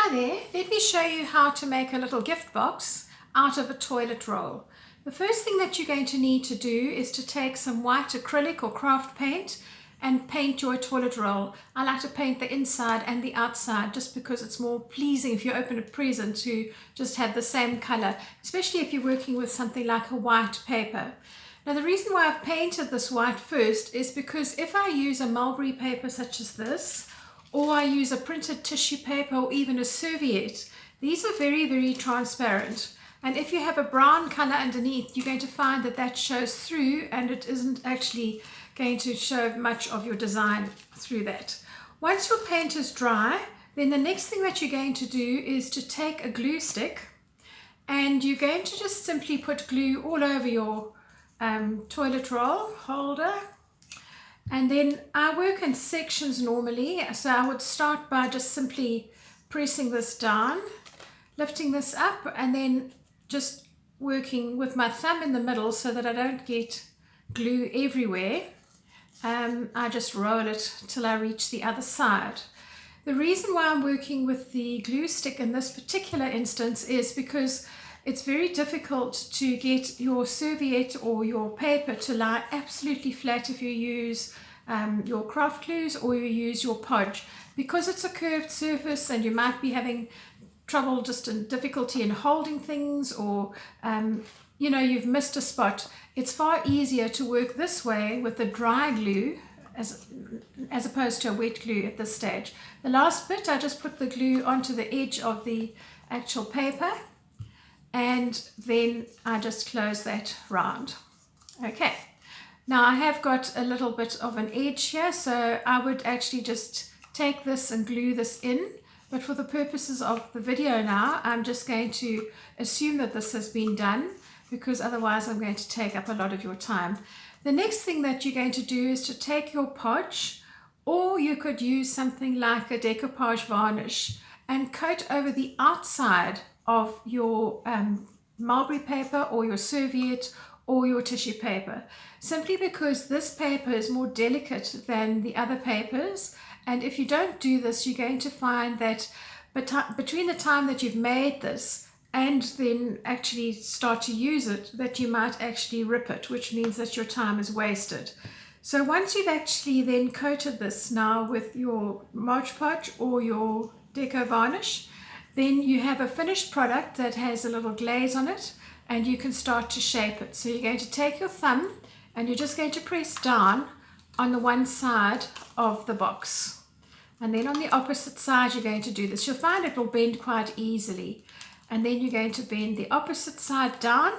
Hi there, let me show you how to make a little gift box out of a toilet roll. The first thing that you're going to need to do is to take some white acrylic or craft paint and paint your toilet roll. I like to paint the inside and the outside just because it's more pleasing if you open a present to just have the same color, especially if you're working with something like a white paper. Now the reason why I've painted this white first is because if I use a mulberry paper such as this, or I use a printed tissue paper or even a serviette, these are very, very transparent. And if you have a brown color underneath, you're going to find that that shows through and it isn't actually going to show much of your design through that. Once your paint is dry, then the next thing that you're going to do is to take a glue stick and you're going to just simply put glue all over your toilet roll holder. And then I work in sections normally, so I would start by just simply pressing this down, lifting this up, and then just working with my thumb in the middle so that I don't get glue everywhere. I just roll it till I reach the other side. The reason why I'm working with the glue stick in this particular instance is because it's very difficult to get your serviette or your paper to lie absolutely flat if you use your craft glues or you use your podge. Because it's a curved surface and you might be having trouble just in difficulty in holding things, or you know, you've missed a spot, it's far easier to work this way with the dry glue as opposed to a wet glue at this stage. The last bit, I just put the glue onto the edge of the actual paper, and then I just close that round. Okay, now I have got a little bit of an edge here, so I would actually just take this and glue this in, but for the purposes of the video now, I'm just going to assume that this has been done, because otherwise I'm going to take up a lot of your time. The next thing that you're going to do is to take your podge, or you could use something like a decoupage varnish, and coat over the outside of your mulberry paper or your serviette or your tissue paper, simply because this paper is more delicate than the other papers. And if you don't do this, you're going to find that between the time that you've made this and then actually start to use it, that you might actually rip it, which means that your time is wasted. So once you've actually then coated this now with your Mod Podge or your deco varnish, then you have a finished product that has a little glaze on it, and you can start to shape it. So you're going to take your thumb and you're just going to press down on the one side of the box. And then on the opposite side, you're going to do this. You'll find it will bend quite easily. And then you're going to bend the opposite side down,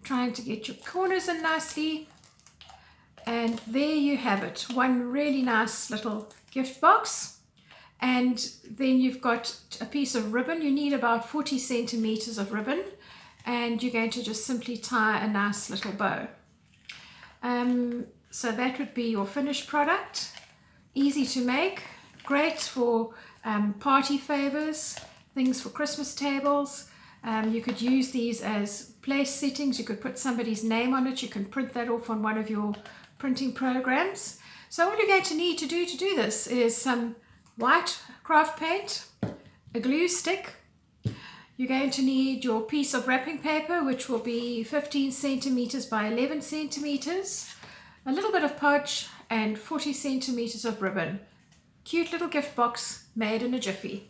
trying to get your corners in nicely. And there you have it, one really nice little gift box. And then you've got a piece of ribbon. You need about 40 centimeters of ribbon, and you're going to just simply tie a nice little bow. So that would be your finished product. Easy to make, great for party favors, things for Christmas tables. You could use these as place settings. You could put somebody's name on it. You can print that off on one of your printing programs. So all you're going to need to do this is some white craft paint, a glue stick. You're going to need your piece of wrapping paper, which will be 15 centimeters by 11 centimeters, a little bit of podge, and 40 centimeters of ribbon. Cute little gift box made in a jiffy.